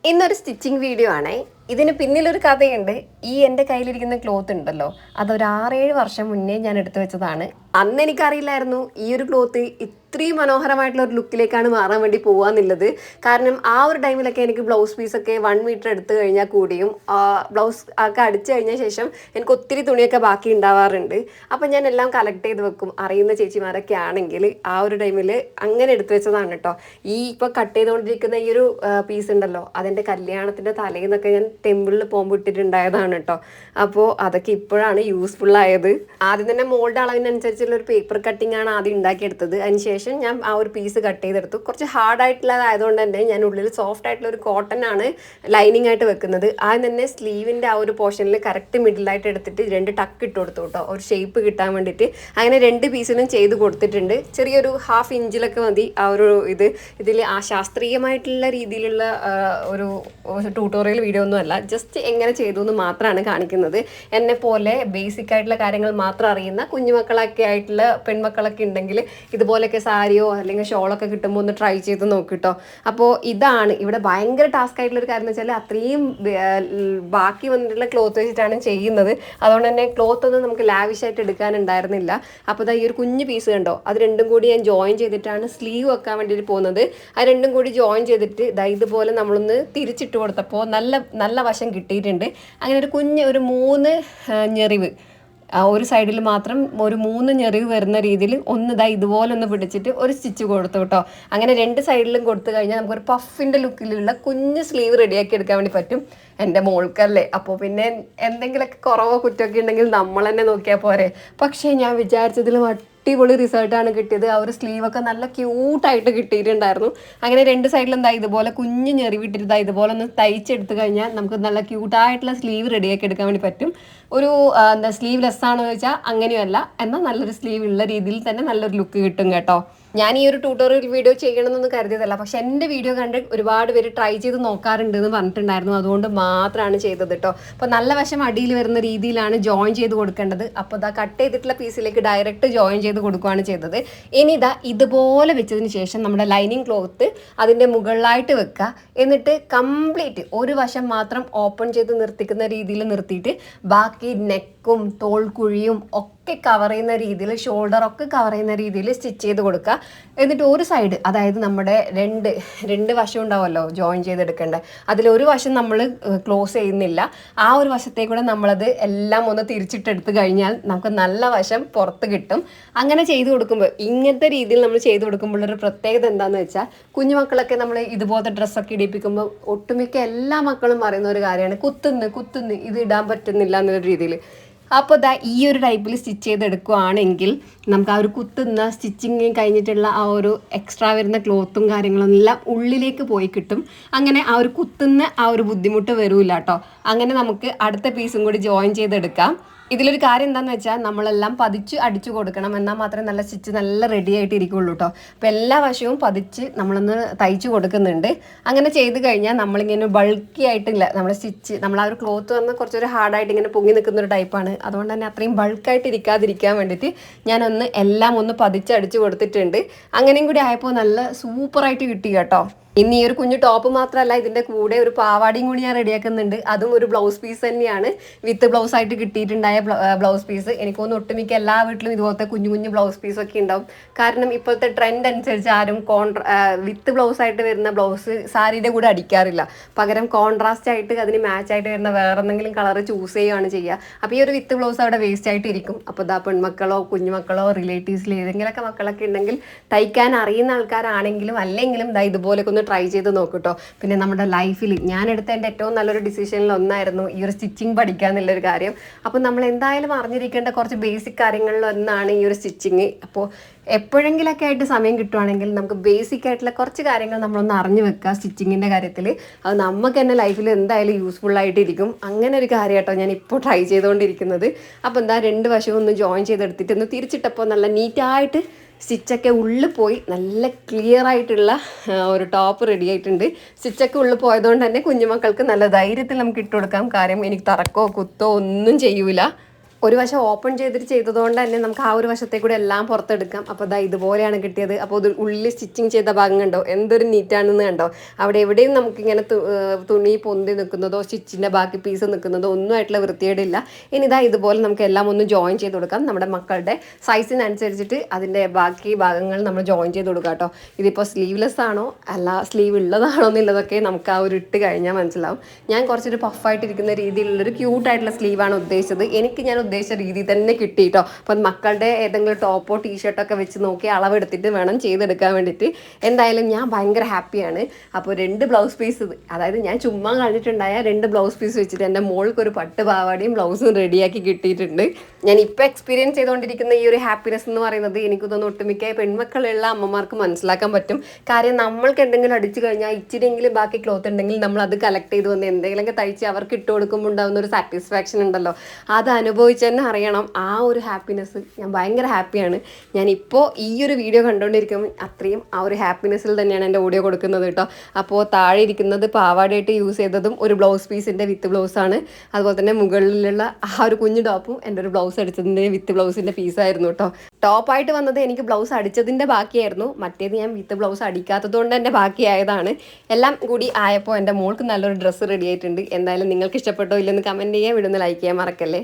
ഇന്നൊരു stitching video ആണേ. ഇതിന് പിന്നിലൊരു കഥയുണ്ട്. ഈ എൻ്റെ കയ്യിലിരിക്കുന്ന ക്ലോത്ത് ഉണ്ടല്ലോ, അതൊരു 6-7 വർഷം മുന്നേ ഞാൻ എടുത്തു വെച്ചതാണ്. അന്ന് എനിക്കറിയില്ലായിരുന്നു ഈ ഒരു ക്ലോത്ത് ഇത്രയും മനോഹരമായിട്ടുള്ള ഒരു ലുക്കിലേക്കാണ് മാറാൻ വേണ്ടി പോവാന്നുള്ളത്. കാരണം ആ ഒരു ടൈമിലൊക്കെ എനിക്ക് ബ്ലൗസ് പീസൊക്കെ 1 മീറ്റർ എടുത്തു കഴിഞ്ഞാൽ കൂടിയും ബ്ലൗസ് ഒക്കെ അടിച്ചു കഴിഞ്ഞ ശേഷം എനിക്ക് ഒത്തിരി തുണിയൊക്കെ ബാക്കി ഉണ്ടാവാറുണ്ട്. അപ്പം ഞാൻ എല്ലാം കളക്ട് ചെയ്ത് വെക്കും. അറിയുന്ന ചേച്ചിമാരൊക്കെ ആണെങ്കിൽ ആ ഒരു ടൈമിൽ അങ്ങനെ എടുത്തു വെച്ചതാണ് കേട്ടോ. ഈ ഇപ്പോൾ കട്ട് ചെയ്തുകൊണ്ടിരിക്കുന്ന ഈ ഒരു പീസ് ഉണ്ടല്ലോ, അതിൻ്റെ കല്യാണത്തിൻ്റെ തലേന്നൊക്കെ ഞാൻ ടെമ്പിളിൽ പോകുമ്പോൾ ഇട്ടിട്ടുണ്ടായതാണ് കേട്ടോ. അപ്പോൾ അതൊക്കെ ഇപ്പോഴാണ് യൂസ്ഫുൾ ആയത്. ആദ്യം തന്നെ മോൾഡ് അളവിനനുസരിച്ചുള്ള ഒരു പേപ്പർ കട്ടിംഗ് ആണ് ആദ്യം ഉണ്ടാക്കിയെടുത്തത്. അതിനുശേഷം ഞാൻ ആ ഒരു പീസ് കട്ട് ചെയ്തെടുത്തു. കുറച്ച് ഹാർഡായിട്ടുള്ളതായതുകൊണ്ട് തന്നെ ഞാൻ ഉള്ളിൽ സോഫ്റ്റ് ആയിട്ടുള്ള ഒരു കോട്ടൺ ആണ് ലൈനിങ് ആയിട്ട് വെക്കുന്നത്. ആദ്യം തന്നെ സ്ലീവിൻ്റെ ആ ഒരു പോർഷനിൽ കറക്റ്റ് മിഡിലായിട്ട് എടുത്തിട്ട് 2 ടക്ക് ഇട്ട് കൊടുത്തു കേട്ടോ, ഒരു ഷേപ്പ് കിട്ടാൻ വേണ്ടിയിട്ട്. അങ്ങനെ 2 പീസിലും ചെയ്ത് കൊടുത്തിട്ടുണ്ട്. ചെറിയൊരു 1/2 ഇഞ്ചിലൊക്കെ മതി ആ ഒരു ഇതിൽ ആ ശാസ്ത്രീയമായിട്ടുള്ള രീതിയിലുള്ള ഒരു ട്യൂട്ടോറിയൽ വീഡിയോ ഒന്നും അല്ല, ജസ്റ്റ് എങ്ങനെ ചെയ്തു എന്ന് മാത്രമാണ് കാണിക്കുന്നത്. എന്നെ പോലെ ബേസിക് ആയിട്ടുള്ള കാര്യങ്ങൾ മാത്രം അറിയുന്ന കുഞ്ഞുമക്കളൊക്കെ ആയിട്ടുള്ള പെൺമക്കളൊക്കെ ഉണ്ടെങ്കിൽ ഇതുപോലെയൊക്കെ സാരിയോ അല്ലെങ്കിൽ ഷോളൊക്കെ കിട്ടുമ്പോൾ ഒന്ന് ട്രൈ ചെയ്ത് നോക്കിട്ടോ. അപ്പോൾ ഇതാണ് ഇവിടെ ഭയങ്കര ടാസ്ക് ആയിട്ടുള്ള ഒരു കാര്യം എന്ന് വെച്ചാൽ അത്രയും ബാക്കി വന്നിട്ടുള്ള ക്ലോത്ത് വെച്ചിട്ടാണ് ചെയ്യുന്നത്. അതുകൊണ്ട് തന്നെ ക്ലോത്ത് ഒന്നും നമുക്ക് ലാവിഷായിട്ട് എടുക്കാനുണ്ടായിരുന്നില്ല. അപ്പോൾ ഇതാ ഈ ഒരു കുഞ്ഞു പീസ് കണ്ടോ, അത് രണ്ടും കൂടി ഞാൻ ജോയിൻ ചെയ്തിട്ടാണ് സ്ലീവ് വെക്കാൻ വേണ്ടിയിട്ട് പോകുന്നത്. അത് രണ്ടും കൂടി ജോയിൻ ചെയ്തിട്ട് ഇതാ ഇതുപോലെ നമ്മളൊന്ന് തിരിച്ചിട്ട് കൊടുത്തപ്പോൾ നല്ല വശം കിട്ടിയിട്ടുണ്ട്. അങ്ങനെ ഒരു കുഞ്ഞ് ഒരു 3 ഞെറിവ് ഒരു സൈഡിൽ മാത്രം ഒരു 3 ഞെറിവ് വരുന്ന രീതിയിൽ ഇതാ ഇതുപോലെ ഒന്ന് പിടിച്ചിട്ട് ഒരു സ്റ്റിച്ച് കൊടുത്തു കേട്ടോ. അങ്ങനെ 2 സൈഡിലും കൊടുത്തു കഴിഞ്ഞാൽ നമുക്കൊരു പഫിൻ്റെ ലുക്കിലുള്ള കുഞ്ഞ് സ്ലീവ് റെഡിയാക്കി എടുക്കാൻ വേണ്ടി പറ്റും. എൻ്റെ മോൾക്കല്ലേ, അപ്പോൾ പിന്നെ എന്തെങ്കിലുമൊക്കെ കുറവോ കുറ്റമൊക്കെ ഉണ്ടെങ്കിൽ നമ്മൾ തന്നെ നോക്കിയാൽ പോരെ. പക്ഷേ ഞാൻ വിചാരിച്ചതിലും അടിപൊളി റിസൾട്ടാണ് കിട്ടിയത്. ആ ഒരു സ്ലീവൊക്കെ നല്ല ക്യൂട്ടായിട്ട് കിട്ടിയിട്ടുണ്ടായിരുന്നു. അങ്ങനെ 2 സൈഡിലും എന്താ ഇതുപോലെ കുഞ്ഞ് ഞെറിവിട്ടിട്ട് ഇതുപോലെ ഒന്ന് തയ്ച്ചെടുത്ത് കഴിഞ്ഞാൽ നമുക്ക് നല്ല ക്യൂട്ടായിട്ടുള്ള സ്ലീവ് റെഡിയാക്കി എടുക്കാൻ വേണ്ടി പറ്റും. ഒരു സ്ലീവ് ലെസ് ആണെന്ന് ചോദിച്ചാൽ അങ്ങനെയല്ല, എന്നാൽ നല്ലൊരു സ്ലീവ് ഉള്ള രീതിയിൽ തന്നെ നല്ലൊരു ലുക്ക് കിട്ടും കേട്ടോ. ഞാൻ ഈ ഒരു ട്യൂട്ടോറിയൽ വീഡിയോ ചെയ്യണമെന്നൊന്നും കരുതിയതല്ല, പക്ഷെ എൻ്റെ വീഡിയോ കണ്ട് ഒരുപാട് പേര് ട്രൈ ചെയ്ത് നോക്കാറുണ്ട് എന്ന് പറഞ്ഞിട്ടുണ്ടായിരുന്നു. അതുകൊണ്ട് മാത്രമാണ് ചെയ്തത് കേട്ടോ. അപ്പോൾ നല്ല വശം അടിയിൽ വരുന്ന രീതിയിലാണ് ജോയിൻ ചെയ്ത് കൊടുക്കേണ്ടത്. അപ്പോൾ ഇതാ കട്ട് ചെയ്തിട്ടുള്ള പീസിലേക്ക് ഡയറക്റ്റ് ജോയിൻ ചെയ്ത് കൊടുക്കുകയാണ് ചെയ്തത്. ഇനി ഇതാ ഇതുപോലെ വെച്ചതിന് ശേഷം നമ്മുടെ ലൈനിങ് ക്ലോത്ത് അതിൻ്റെ മുകളിലായിട്ട് വെക്കുക. എന്നിട്ട് കംപ്ലീറ്റ് ഒരു വശം മാത്രം ഓപ്പൺ ചെയ്ത് നിർത്തിക്കുന്ന രീതിയിൽ നിർത്തിയിട്ട് ബാക്കി നെക്കും തോൾക്കുഴിയും ഒക്കെ കവർ ചെയ്യുന്ന രീതിയിൽ, ഷോൾഡർ ഒക്കെ കവർ ചെയ്യുന്ന രീതിയിൽ സ്റ്റിച്ച് ചെയ്ത് കൊടുക്കുക. എന്നിട്ട് ഒരു സൈഡ്, അതായത് നമ്മുടെ രണ്ട് വശം ഉണ്ടാവുമല്ലോ ജോയിൻ ചെയ്തെടുക്കേണ്ടത്, അതിലൊരു വശം നമ്മൾ ക്ലോസ് ചെയ്യുന്നില്ല. ആ ഒരു വശത്തേക്കൂടെ നമ്മളത് എല്ലാം ഒന്ന് തിരിച്ചിട്ടെടുത്ത് കഴിഞ്ഞാൽ നമുക്ക് നല്ല വശം പുറത്ത് കിട്ടും. അങ്ങനെ ചെയ്ത് കൊടുക്കുമ്പോൾ, ഇങ്ങനത്തെ രീതിയിൽ നമ്മൾ ചെയ്ത് കൊടുക്കുമ്പോഴൊരു പ്രത്യേകത എന്താണെന്ന് വെച്ചാൽ, കുഞ്ഞുമക്കളൊക്കെ നമ്മൾ ഇതുപോലത്തെ ഡ്രസ്സൊക്കെ ഇടിപ്പിക്കുമ്പോൾ ഒട്ടുമിക്ക എല്ലാ മക്കളും പറയുന്ന ഒരു കാര്യമാണ്, കുത്തുന്ന് ഇത് ഇടാൻ പറ്റുന്നില്ല എന്നൊരു രീതിയിൽ. അപ്പോൾ ഇതാ ഈ ഒരു ടൈപ്പിൽ സ്റ്റിച്ച് ചെയ്തെടുക്കുകയാണെങ്കിൽ നമുക്ക് ആ ഒരു കുത്തുന്ന സ്റ്റിച്ചിങ് കഴിഞ്ഞിട്ടുള്ള ആ ഒരു എക്സ്ട്രാ വരുന്ന ക്ലോത്തും കാര്യങ്ങളും എല്ലാം ഉള്ളിലേക്ക് പോയി കിട്ടും. അങ്ങനെ ആ ഒരു കുത്തുന്ന ആ ഒരു ബുദ്ധിമുട്ട് വരില്ല കേട്ടോ. അങ്ങനെ നമുക്ക് അടുത്ത പീസും കൂടി ജോയിൻ ചെയ്തെടുക്കാം. ഇതിലൊരു കാര്യം എന്താണെന്ന് വെച്ചാൽ നമ്മളെല്ലാം പതിച്ച് അടിച്ചു കൊടുക്കണം, എന്നാൽ മാത്രമേ നല്ല സ്റ്റിച്ച് നല്ല റെഡി ആയിട്ട് ഇരിക്കുള്ളൂ കേട്ടോ. അപ്പോൾ എല്ലാ വശവും പതിച്ച് നമ്മളൊന്ന് തയ്ച്ചു കൊടുക്കുന്നുണ്ട്. അങ്ങനെ ചെയ്ത് കഴിഞ്ഞാൽ നമ്മളിങ്ങനെ ബൾക്കി ആയിട്ടില്ല നമ്മൾ സ്റ്റിച്ച്, നമ്മൾ ആ ഒരു ക്ലോത്ത് വന്ന് കുറച്ചൊരു ഹാർഡായിട്ട് ഇങ്ങനെ പൊങ്ങി നിൽക്കുന്ന ഒരു ടൈപ്പാണ്. അതുകൊണ്ട് തന്നെ അത്രയും ബൾക്കായിട്ട് ഇരിക്കാതിരിക്കാൻ വേണ്ടിയിട്ട് ഞാനൊന്ന് എല്ലാം ഒന്ന് പതിച്ച് അടിച്ചു കൊടുത്തിട്ടുണ്ട്. അങ്ങനെയും കൂടി ആയപ്പോൾ നല്ല സൂപ്പറായിട്ട് കിട്ടി കേട്ടോ. ഇനി ഈ ഒരു കുഞ്ഞു ടോപ്പ് മാത്രമല്ല, ഇതിൻ്റെ കൂടെ ഒരു പാവാടയും കൂടി ഞാൻ റെഡിയാക്കുന്നുണ്ട്. അതും ഒരു ബ്ലൗസ് പീസ് തന്നെയാണ്, വിത്ത് ബ്ലൗസ് ആയിട്ട് കിട്ടിയിട്ടുണ്ടായ ബ്ലൗസ് പീസ്. എനിക്കൊന്ന് ഒട്ടുമിക്ക എല്ലാ വീട്ടിലും ഇതുപോലത്തെ കുഞ്ഞു ബ്ലൗസ് പീസൊക്കെ ഉണ്ടാവും. കാരണം ഇപ്പോഴത്തെ ട്രെൻഡ് അനുസരിച്ച് ആരും വിത്ത് ബ്ലൗസ് ആയിട്ട് വരുന്ന ബ്ലൗസ് സാരിയുടെ കൂടെ അടിക്കാറില്ല. പകരം കോൺട്രാസ്റ്റ് ആയിട്ട് അതിന് മാച്ച് ആയിട്ട് വരുന്ന വേറെ എന്തെങ്കിലും കളർ ചൂസ് ചെയ്യുകയാണ് ചെയ്യുക. അപ്പോൾ ഈ ഒരു വിത്ത് ബ്ലൗസ് അവിടെ വേസ്റ്റ് ആയിട്ട് ഇരിക്കും. അപ്പോൾ ഇതാ പെൺമക്കളോ കുഞ്ഞുമക്കളോ റിലേറ്റീവ്സിൽ ഏതെങ്കിലുമൊക്കെ മക്കളൊക്കെ ഉണ്ടെങ്കിൽ, തയ്ക്കാൻ അറിയുന്ന ആൾക്കാരാണെങ്കിലും അല്ലെങ്കിലും ഇതാ ഇതുപോലെയൊക്കെ ട്രൈ ചെയ്ത് നോക്കൂട്ടോ. പിന്നെ നമ്മുടെ ലൈഫിൽ ഞാൻ എടുത്ത എൻ്റെ ഏറ്റവും നല്ലൊരു ഡിസിഷനിൽ ഒന്നായിരുന്നു ഈ ഒരു സ്റ്റിച്ചിങ് പഠിക്കുക എന്നുള്ളൊരു കാര്യം. അപ്പോൾ നമ്മൾ എന്തായാലും അറിഞ്ഞിരിക്കേണ്ട കുറച്ച് ബേസിക് കാര്യങ്ങളിൽ ഒന്നാണ് ഈ ഒരു സ്റ്റിച്ചിങ്. അപ്പോൾ എപ്പോഴെങ്കിലൊക്കെ ആയിട്ട് സമയം കിട്ടുവാണെങ്കിൽ നമുക്ക് ബേസിക് ആയിട്ടുള്ള കുറച്ച് കാര്യങ്ങൾ നമ്മളൊന്ന് അറിഞ്ഞു വെക്കുക സ്റ്റിച്ചിങ്ങിൻ്റെ കാര്യത്തിൽ. അത് നമുക്ക് തന്നെ ലൈഫിൽ എന്തായാലും യൂസ്ഫുൾ ആയിട്ടിരിക്കും. അങ്ങനെ ഒരു കാര്യം കേട്ടോ ഞാൻ ഇപ്പോൾ ട്രൈ ചെയ്തുകൊണ്ടിരിക്കുന്നത്. അപ്പോൾ എന്താ 2 വശവും ഒന്ന് ജോയിൻ ചെയ്തെടുത്തിട്ട് ഒന്ന് തിരിച്ചിട്ടപ്പോൾ നല്ല നീറ്റായിട്ട് സ്റ്റിച്ചൊക്കെ ഉള്ളിൽ പോയി നല്ല ക്ലിയർ ആയിട്ടുള്ള ഒരു ടോപ്പ് റെഡി ആയിട്ടുണ്ട്. സ്റ്റിച്ചൊക്കെ ഉള്ളിൽ പോയതുകൊണ്ട് തന്നെ കുഞ്ഞുമക്കൾക്ക് നല്ല ധൈര്യത്തിൽ നമുക്ക് ഇട്ട് കൊടുക്കാം. കാര്യം എനിക്ക് തറക്കോ കുത്തോ ഒന്നും ചെയ്യൂല. ഒരു വശം ഓപ്പൺ ചെയ്തതുകൊണ്ട് തന്നെ നമുക്ക് ആ ഒരു വശത്തെ കൂടെ എല്ലാം പുറത്തെടുക്കാം. അപ്പോൾ അതാ ഇതുപോലെയാണ് കിട്ടിയത്. അപ്പോൾ ഇത് ഉള്ളിൽ സ്റ്റിച്ചിങ് ചെയ്ത ഭാഗം കണ്ടോ എന്തൊരു നീറ്റാണെന്ന് കണ്ടോ. അവിടെ എവിടെയും നമുക്കിങ്ങനെ തുണി പൊന്തി നിൽക്കുന്നതോ സ്റ്റിച്ചിൻ്റെ ബാക്കി പീസ് നിൽക്കുന്നതോ ഒന്നും ആയിട്ടുള്ള വൃത്തികേടില്ല. ഇനി ഇതാ ഇതുപോലെ നമുക്ക് എല്ലാം ഒന്ന് ജോയിൻ ചെയ്ത് കൊടുക്കാം. നമ്മുടെ മക്കളുടെ സൈസിനനുസരിച്ചിട്ട് അതിൻ്റെ ബാക്കി ഭാഗങ്ങൾ നമ്മൾ ജോയിൻ ചെയ്ത് കൊടുക്കാം കേട്ടോ. ഇതിപ്പോൾ സ്ലീവ്ലെസ് ആണോ അല്ല സ്ലീവ് ഉള്ളതാണോ എന്നുള്ളതൊക്കെ നമുക്ക് ആ ഒരു ഇട്ട് കഴിഞ്ഞാൽ മനസ്സിലാവും. ഞാൻ കുറച്ചൊരു പഫായിട്ടിരിക്കുന്ന രീതിയിലുള്ളൊരു ക്യൂട്ടായിട്ടുള്ള സ്ലീവാണ് ഉദ്ദേശിച്ചത്. എനിക്ക് ഞാൻ ഉദ്ദേശിച്ച രീതി തന്നെ കിട്ടി കേട്ടോ. അപ്പം മക്കളുടെ ഏതെങ്കിലും ടോപ്പോ ടീഷർട്ടോ ഒക്കെ വെച്ച് നോക്കി അളവെടുത്തിട്ട് വേണം ചെയ്തെടുക്കാൻ വേണ്ടിയിട്ട്. എന്തായാലും ഞാൻ ഭയങ്കര ഹാപ്പിയാണ്. അപ്പോൾ 2 ബ്ലൗസ് പീസ്, അതായത് ഞാൻ ചുമ്മാ കളഞ്ഞിട്ടുണ്ടായ 2 ബ്ലൗസ് പീസ് വെച്ചിട്ട് എൻ്റെ മോൾക്ക് ഒരു പട്ട് പാവാടിയും ബ്ലൗസും റെഡിയാക്കി കിട്ടിയിട്ടുണ്ട്. ഞാൻ ഇപ്പോൾ എക്സ്പീരിയൻസ് ചെയ്തുകൊണ്ടിരിക്കുന്ന ഈ ഒരു ഹാപ്പിനെസ് എന്ന് പറയുന്നത് എനിക്ക് തോന്നുന്നു ഒട്ടുമിക്ക പെൺമക്കളുള്ള അമ്മമാർക്ക് മനസ്സിലാക്കാൻ പറ്റും. കാര്യം നമ്മൾക്ക് എന്തെങ്കിലും അടിച്ചു കഴിഞ്ഞാൽ ഇച്ചിരിയെങ്കിലും ബാക്കി ക്ലോത്ത് ഉണ്ടെങ്കിൽ നമ്മൾ അത് കളക്ട് ചെയ്ത് വന്ന് എന്തെങ്കിലുമൊക്കെ തയ്ച്ച് അവർക്ക് ഇട്ട് കൊടുക്കുമ്പോൾ ഉണ്ടാകുന്ന ഒരു സാറ്റിസ്ഫാക്ഷൻ ഉണ്ടല്ലോ, അത് അനുഭവിച്ച് തന്നെ അറിയണം. ആ ഒരു ഹാപ്പിനെസ് ഞാൻ ഭയങ്കര ഹാപ്പിയാണ്. ഞാനിപ്പോൾ ഈ ഒരു വീഡിയോ കണ്ടുകൊണ്ടിരിക്കുമ്പോൾ അത്രയും ആ ഒരു ഹാപ്പിനെസ്സിൽ തന്നെയാണ് എൻ്റെ ഓഡിയോ കൊടുക്കുന്നത് കേട്ടോ. അപ്പോൾ താഴെ ഇരിക്കുന്നത് പാവാടയായിട്ട് യൂസ് ചെയ്തതും ഒരു ബ്ലൗസ് പീസിൻ്റെ വിത്ത് ബ്ലൗസാണ്. അതുപോലെ തന്നെ മുകളിലുള്ള ആ ഒരു കുഞ്ഞു ടോപ്പും എൻ്റെ ഒരു ബ്ലൗസ് അടിച്ചതിൻ്റെ വിത്ത് ബ്ലൗസിൻ്റെ പീസായിരുന്നു കേട്ടോ. ടോപ്പായിട്ട് വന്നത് എനിക്ക് ബ്ലൗസ് അടിച്ചതിൻ്റെ ബാക്കിയായിരുന്നു. മറ്റേത് ഞാൻ വിത്ത് ബ്ലൗസ് അടിക്കാത്തത് കൊണ്ട് തന്നെ ബാക്കിയായതാണ്. എല്ലാം കൂടി ആയപ്പോൾ എൻ്റെ മോൾക്ക് നല്ലൊരു ഡ്രസ്സ് റെഡി ആയിട്ടുണ്ട്. എന്തായാലും നിങ്ങൾക്ക് ഇഷ്ടപ്പെട്ടോ ഇല്ലെന്ന് കമൻറ്റ് ചെയ്യുക, വീഡിയോ ഒന്ന് ലൈക്ക് ചെയ്യാൻ മറക്കല്ലേ.